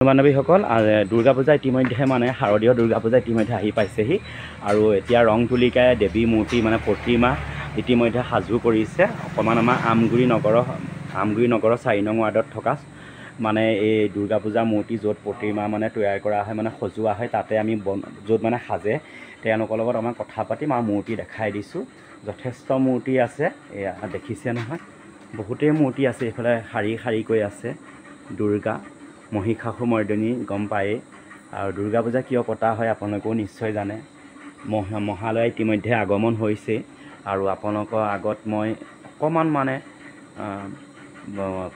বান্ধৱীসকল দুৰ্গা পূজা ইতিমধ্যে মানে শাৰদীয় দুৰ্গা পূজা ইতিমধ্যে আহি পাইছেহি আৰু এতিয়া ৰং তুলিকাই দেৱী মূৰ্তি মানে প্ৰতিমা ইতিমধ্যে সাজু কৰিছে। অকণমান আমাৰ আমগুৰি নগৰৰ 4 নং ৱাৰ্ডত থকা মানে এই দুৰ্গা পূজা মূৰ্তি য'ত প্ৰতিমা মানে তৈয়াৰ কৰা হয় মানে সজোৱা হয় তাতে আমি য'ত মানে সাজে তেওঁলোকৰ লগত আমাৰ কথা পাতিম আৰু মূৰ্তি দেখাই দিছোঁ। যথেষ্ট মূৰ্তি আছে, এয়া দেখিছে নহয়, বহুতেই মূৰ্তি আছে। এইফালে শাৰী শাৰীকৈ আছে দুৰ্গা মহিষাসুৰমৰ্দিনী, গম পায়েই। আৰু দুৰ্গা পূজা কিয় পতা হয় আপোনালোকেও নিশ্চয় জানে। মহালয়া ইতিমধ্যে আগমন হৈছে আৰু আপোনালোকৰ আগত মই অকণমান মানে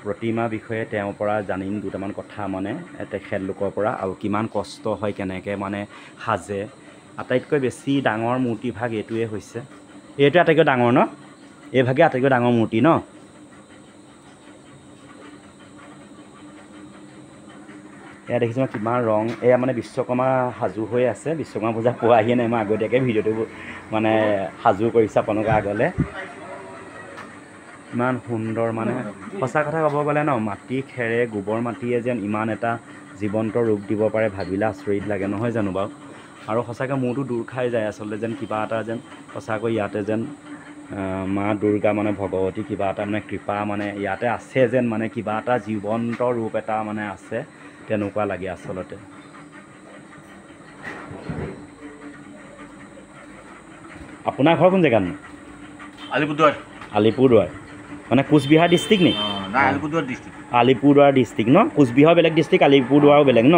প্ৰতিমা বিষয়ে তেওঁৰ পৰা জানিম দুটামান কথা মানে তেখেতলোকৰ পৰা, আৰু কিমান কষ্ট হয়, কেনেকৈ মানে সাজে। আটাইতকৈ বেছি ডাঙৰ মূৰ্তিভাগ এইটোৱে হৈছে, এইটোৱে আটাইতকৈ ডাঙৰ ন, এইভাগে আটাইতকৈ ডাঙৰ মূৰ্তি ন। এয়া দেখিছোঁ কিমান ৰং, এয়া মানে বিশ্বকৰ্মা সাজু হৈ আছে। বিশ্বকৰ্মা পূজা পোৱাহিয়ে নাই, মই আগতীয়াকৈ ভিডিঅ'টো মানে সাজু কৰিছোঁ আপোনালোকৰ আগলৈ। ইমান সুন্দৰ মানে সঁচা কথা ক'ব গ'লে ন, মাটি খেৰে গোবৰ মাটিয়ে যেন ইমান এটা জীৱন্ত ৰূপ দিব পাৰে ভাবিলে আচৰিত লাগে, নহয় জানো বাৰু। আৰু সঁচাকৈ মোৰতো দূৰ খাই যায় আচলতে, যেন কিবা এটা যেন সঁচাকৈ ইয়াতে যেন মা দুৰ্গা মানে ভগৱতী কিবা এটা মানে কৃপা মানে ইয়াতে আছে যেন, মানে কিবা এটা জীৱন্ত ৰূপ এটা মানে আছে তেনেকুৱা লাগে আচলতে। আপোনাৰ ঘৰ কোন জেগাত? আলিপুৰদুৱাৰ। আলিপুৰদুৱাৰ মানে কোচবিহাৰ ডিষ্ট্ৰিক্ট নি? আলিপুৰদুৱাৰ ডিষ্ট্ৰিক্ট। আলিপুৰদুৱাৰ ডিষ্ট্ৰিক্ট ন, কোচবিহাৰ বেলেগ ডিষ্ট্ৰিক্ট, আলিপুৰদুৱাৰো বেলেগ ন।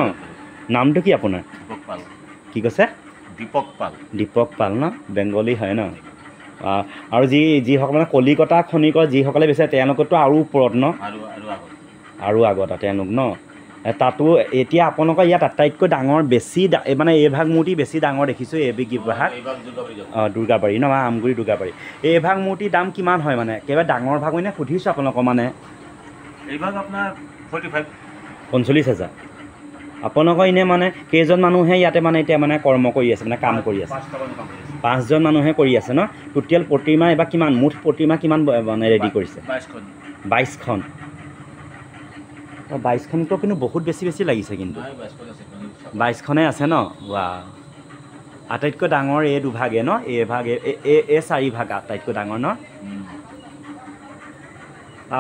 নামটো কি আপোনাৰ? দীপক পাল। কি কৈছে? দীপক পাল। দীপক পাল ন, বেংগলী হয় ন। আৰু যিসকল মানে কলিকতা খনিকৰ যিসকলে বেচে তেওঁলোকতো আৰু ওপৰত ন, আৰু আগত তেওঁলোক ন। তাতো এতিয়া আপোনালোকৰ ইয়াত আটাইতকৈ ডাঙৰ বেছি মানে এইভাগ মূৰ্তি বেছি ডাঙৰ দেখিছোঁ, এইভাগ দুৰ্গাবাৰী ন, আমগুৰি দুৰ্গাবাৰী। এইভাগ মূৰ্তিৰ দাম কিমান হয় মানে একেবাৰে ডাঙৰ ভাগ মানে সুধিছোঁ আপোনালোকৰ মানে? এইভাগ আপোনাৰ 45,000। আপোনালোকৰ এনেই মানে কেইজন মানুহে ইয়াতে মানে এতিয়া মানে কৰ্ম কৰি আছে, মানে কাম কৰি আছে? 5জন মানুহে কৰি আছে ন। টোটেল প্ৰতিমা এইবাৰ কিমান, মুঠ প্ৰতিমা কিমান মানে ৰেডি কৰিছে? 22খন। 22খনতো কিন্তু বহুত বেছি লাগিছে কিন্তু। 22খনেই আছে ন। ৱা, আটাইতকৈ ডাঙৰ এই দুভাগে ন, এইভাগ এই 4 ভাগ আটাইতকৈ ডাঙৰ ন।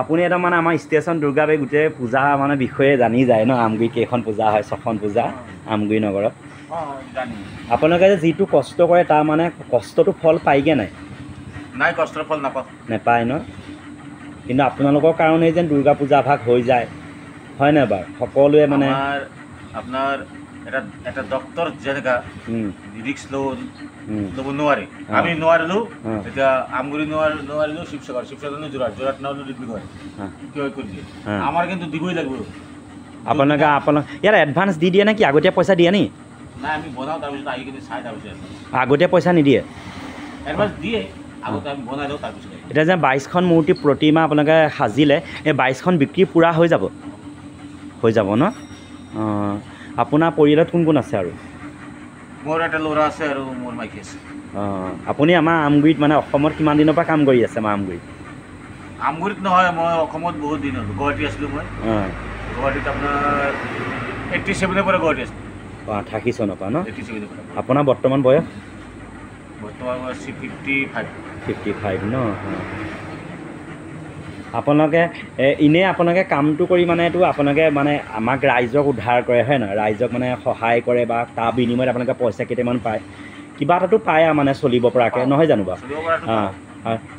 আপুনি এটা মানে আমাৰ ষ্টেচন দুৰ্গাবাৰী গোটেই পূজা মানে বিষয়ে জানি যায় ন, আমগুৰি কেইখন পূজা হয়, 6খন পূজা আমগুৰি নগৰত। আপোনালোকে যে যিটো কষ্ট কৰে তাৰ মানে কষ্টটো ফল পায়গৈ নাই? নাই, কষ্টৰ ফল নাপায় ন। কিন্তু আপোনালোকৰ কাৰণেই যেন দুৰ্গা পূজা ভাগ হৈ যায়, হয় নাই বাৰু? সকলোৱে মানে আপোনাৰ এটা ডক্টৰ যেনেকা ৰিক্স ল'ব নোৱাৰে, আমি নোৱাৰিলোঁ। এতিয়া আমগুৰি নোৱাৰিলোঁ, শিৱসাগৰ যোৰহাট নহ'লেও ডিব্ৰুগড় কিয় কৰি দিয়ে, আমাৰ কিন্তু দিবই লাগিব। আপোনালোকে ইয়াত এডভান্স দি দিয়ে নে কি, আগতীয়া পইচা দিয়ে নি? নাই, আমি বনাওঁ তাৰপিছত আহি কিনে চাই তাৰপিছত। আগতীয়া পইচা নিদিয়ে? এডভান্স দিয়ে, আগতে আমি বনাই দিওঁ তাৰপিছত। এতিয়া যে 22খন মূৰ্তি প্ৰতিমা আপোনালোকে সাজিলে, এই 22খন বিক্ৰী পূৰা হৈ যাব? হৈ যাব ন। আপোনাৰ পৰিয়ালত কোন কোন আছে আৰু? মোৰ এটা ল'ৰা আছে আৰু মোৰ মাইকী আছে। আপুনি আমাৰ আমগুৰিত মানে অসমত কিমান দিনৰ পৰা কাম কৰি আছে? আমাৰ আমগুৰিত নহয়, মই অসমত বহুত দিন হ'ল। গুৱাহাটী আছিলোঁ মই। গুৱাহাটীত আপোনাৰ 87ৰ পৰা গুৱাহাটী আছিলোঁ। 88 চনৰ পৰা ন। 87ৰ পৰা। আপোনাৰ বৰ্তমান বয়স? বৰ্তমান বয়স 55 ন। আপোনালোকে এনেই আপোনালোকে কামটো কৰি মানে এইটো আপোনালোকে মানে আমাক ৰাইজক উদ্ধাৰ কৰে, হয় নহয়? ৰাইজক মানে সহায় কৰে বা তাৰ বিনিময়ত আপোনালোকে পইচা কেইটামান পায়, কিবা এটাতো পায় আৰু মানে চলিব পৰাকৈ, নহয় জানো বাৰু?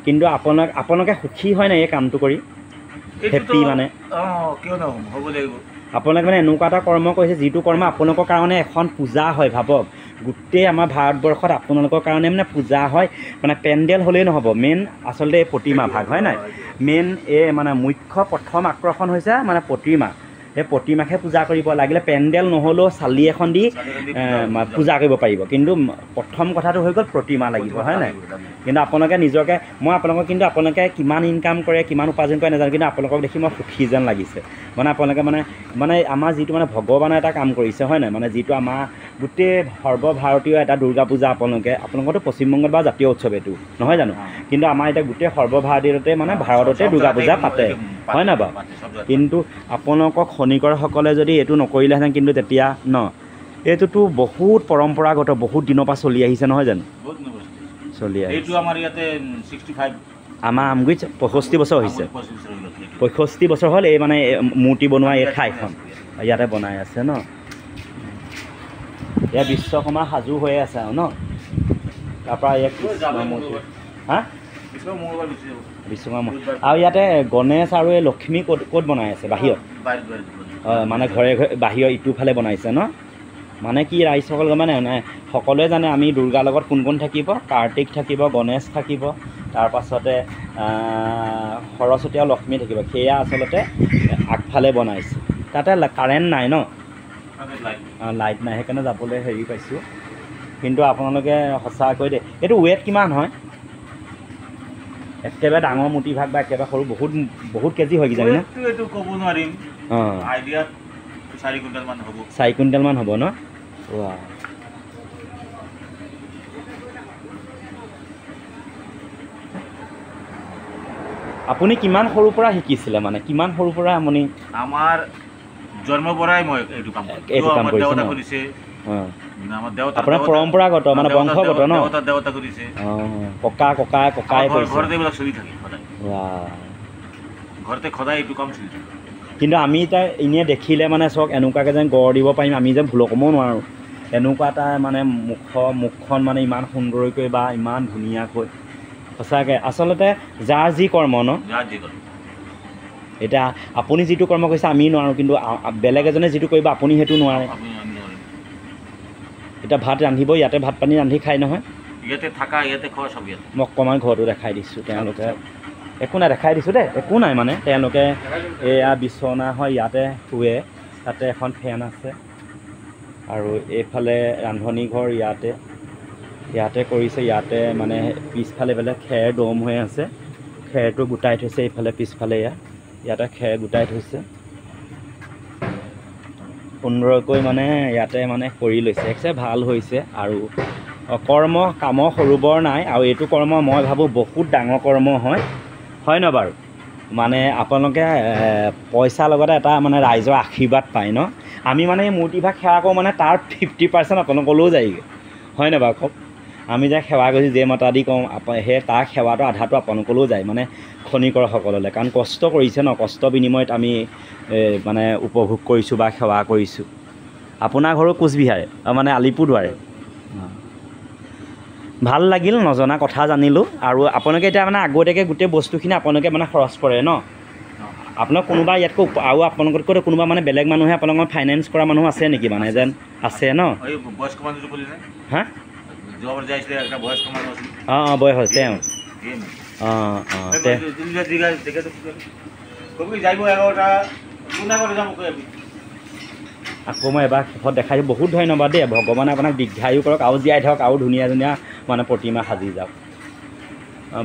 কিন্তু আপোনালোকে সুখী হয় নাই এই কামটো কৰি? হেপী মানে? কিয় নহ'ম, হ'ব লাগিব। আপোনালোকে মানে এনেকুৱা এটা কৰ্ম কৰিছে যিটো কৰ্ম আপোনালোকৰ কাৰণে এখন পূজা হয়। ভাবক, গোটেই আমাৰ ভাৰতবৰ্ষত আপোনালোকৰ কাৰণে মানে পূজা হয়, মানে পেণ্ডেল হ'লেই নহ'ব, মেইন আচলতে এই প্ৰতিমা ভাগ, হয় নাই? মেইন এই মানে মুখ্য প্ৰথম আকৰ্ষণ হৈছে মানে প্ৰতিমা। সেই প্ৰতিমাকহে পূজা কৰিব লাগিলে পেণ্ডেল নহ'লেও চালি এখন দি পূজা কৰিব পাৰিব, কিন্তু প্ৰথম কথাটো হৈ গ'ল প্ৰতিমা লাগিব, হয় নাই? কিন্তু আপোনালোকে নিজকে, মই আপোনালোকক কিন্তু আপোনালোকে কিমান ইনকাম কৰে কিমান উপাৰ্জন কৰে নাজানো, কিন্তু আপোনালোকক দেখি মই সুখী যেন লাগিছে। মানে আপোনালোকে মানে আমাৰ যিটো মানে ভগৱানে এটা কাম কৰিছে, হয় নাই? মানে যিটো আমাৰ গোটেই সৰ্বভাৰতীয় এটা দুৰ্গা পূজা আপোনালোকৰতো পশ্চিমবংগত বা জাতীয় উৎসৱ এইটো নহয় জানো কিন্তু আমাৰ এতিয়া গোটেই সৰ্বভাৰতীয়তে মানে ভাৰততে দুৰ্গা পূজা পাতে হয় নাই বাৰু কিন্তু আপোনালোকক খনিকৰসকলে যদি এইটো নকৰিলেহেঁতেন কিন্তু তেতিয়া ন এইটোতো বহুত পৰম্পৰাগত বহুত দিনৰ পৰা চলি আহিছে নহয় জানো চলি আহিছে এইটো আমাৰ ইয়াতে 65 আমাৰ আমগুৰিত 65 বছৰ হৈছে 65 বছৰ হ'ল এই মানে মূৰ্তি বনোৱা এই ঠাইখন ইয়াতে বনাই আছে ন এয়া বিশ্বকৰ্মা সাজু হৈ আছে আৰু ন তাৰপৰা ইয়াত হা বিশ্বকৰ্মা আৰু ইয়াতে গণেশ আৰু এই লক্ষ্মী ক'ত বনাই আছে বাহিৰত মানে ঘৰে ঘৰে বাহিৰৰ ইটোফালে বনাইছে ন মানে কি ৰাইজসকল মানে সকলোৱে জানে আমি দুৰ্গাৰ লগত কোন কোন থাকিব কাৰ্তিক থাকিব গণেশ থাকিব তাৰপাছতে সৰস্বতী আৰু লক্ষ্মী থাকিব সেয়া আচলতে আগফালে বনাইছে তাতে কাৰেণ্ট নাই ন লাইট নাই সেইকাৰণে যাবলৈ হেৰি পাইছোঁ কিন্তু আপোনালোকে সঁচাকৈ দেই এইটো ৱেট কিমান হয় একেবাৰে ডাঙৰ মূৰ্তিভাগ বা একেবাৰে সৰু বহুত কেজি হয় কিজানি ন এইটো ক'ব নোৱাৰিম অঁ আইডিয়া 4 কুইণ্টেলমান হ'ব 4 কুইণ্টেলমান হ'ব ন আপুনি কিমান সৰুৰ পৰা শিকিছিলে মানে কিমান সৰুৰ পৰা আপুনি আমাৰ জন্মৰ পৰাই মই এইটো কাম কৰিছে আপোনাৰ পৰম্পৰাগত মানে বংশগত ন দেৱতা কৰিছে ককাই ঘৰতে এইবিলাক চলি থাকে সদায় ঘৰতে সদায় এইটো কাম চলি থাকে কিন্তু আমি এতিয়া এনেই দেখিলে মানে চাওক এনেকুৱাকৈ যেন গঢ় দিব পাৰিম আমি যেন ভুল ক'ব নোৱাৰোঁ এনেকুৱা এটা মানে মুখখন মানে ইমান সুন্দৰকৈ বা ইমান ধুনীয়াকৈ সঁচাকৈ আচলতে যাৰ যি কৰ্ম ন এতিয়া আপুনি যিটো কৰ্ম কৰিছে আমি নোৱাৰোঁ কিন্তু বেলেগ এজনে যিটো কৰিব আপুনি সেইটো নোৱাৰে এতিয়া ভাত ৰান্ধিব ইয়াতে ভাত পানী ৰান্ধি খাই নহয় ইয়াতে থাকা ইয়াতে খোৱা চব ইয়াতে মই অকণমান ঘৰটো দেখাই দিছোঁ তেওঁলোকে একো নাই দেখাই দিছোঁ দেই একো নাই মানে তেওঁলোকে এয়া বিচনা হয় ইয়াতে শুৱে তাতে এখন ফেন আছে আৰু এইফালে ৰান্ধনি ঘৰ ইয়াতে কৰিছে ইয়াতে মানে পিছফালে পেলাই খেৰ দম হৈ আছে খেৰটো গোটাই থৈছে এইফালে পিছফালে ইয়াতে খেৰ গোটাই থৈছে সুন্দৰকৈ মানে ইয়াতে মানে কৰি লৈছে একচে ভাল হৈছে আৰু কামৰ সৰু বৰ নাই আৰু এইটো কৰ্ম মই ভাবোঁ বহুত ডাঙৰ কৰ্ম হয় ন বাৰু মানে আপোনালোকে পইচাৰ লগতে এটা মানে ৰাইজৰ আশীৰ্বাদ পায় ন আমি মানে এই মূৰ্তিভাগ সেৱা কৰোঁ মানে তাৰ 50% আপোনালোকলৈও যায়গৈ হয় নাই বাৰু কওক আমি যে সেৱা কৰিছোঁ যে মাতা দি কওঁ সেই তাৰ সেৱাটো আধাটো আপোনালোকলৈও যায় মানে খনিকৰসকললৈ কাৰণ কষ্ট কৰিছে ন কষ্ট বিনিময়ত আমি মানে উপভোগ কৰিছোঁ বা সেৱা কৰিছোঁ আপোনাৰ ঘৰো কোচবিহাৰ মানে আলিপুৰদুৱাৰে ভাল লাগিল নজনা কথা জানিলোঁ আৰু আপোনালোকে এতিয়া মানে আগতীয়াকৈ গোটেই বস্তুখিনি আপোনালোকে মানে খৰচ কৰে ন আপোনাক কোনোবা ইয়াতকৈ আৰু আপোনালোকতকৈ কোনোবা মানে বেলেগ মানুহে আপোনালোকৰ ফাইনেন্স কৰা মানুহ আছে নেকি মানে যেন আছে ন হা অঁ বয়স তেওঁ আকৌ মই এবাৰ শেষত দেখাইছোঁ বহুত ধন্যবাদ দেই ভগৱানে আপোনাক দীৰ্ঘায়ু কৰক আৰু জীয়াই থাকক আৰু ধুনীয়া ধুনীয়া মানে প্ৰতিমা সাজি যাওক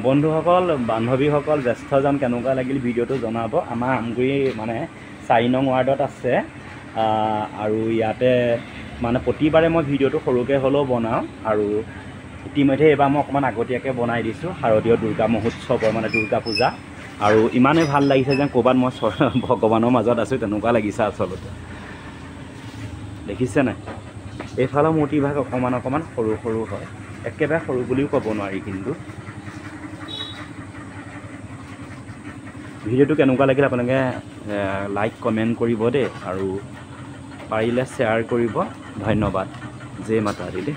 বন্ধুসকল বান্ধৱীসকল জ্যেষ্ঠজন কেনেকুৱা লাগিল ভিডিঅ'টো জনাব আমাৰ আমগুৰি মানে 4 নং ৱাৰ্ডত আছে আৰু ইয়াতে মানে প্ৰতিবাৰে মই ভিডিঅ'টো সৰুকৈ হ'লেও বনাওঁ আৰু ইতিমধ্যে এইবাৰ মই অকণমান আগতীয়াকৈ বনাই দিছোঁ শাৰদীয় দুৰ্গা মহোৎসৱৰ মানে দুৰ্গা পূজা আৰু ইমানেই ভাল লাগিছে যেন ক'ৰবাত মই ভগৱানৰ মাজত আছোঁ তেনেকুৱা লাগিছে আচলতে দেখিছে নাই এইফালৰ মূৰ্তিভাগ অকণমান সৰু হয় একেবাৰে সৰু বুলিও ক'ব নোৱাৰি কিন্তু ভিডিঅ'টো কেনেকুৱা লাগিল আপোনালোকে লাইক কমেণ্ট কৰিব দেই আৰু পাৰিলে শ্বেয়াৰ কৰিব ধন্যবাদ জয় মাতা দি দেই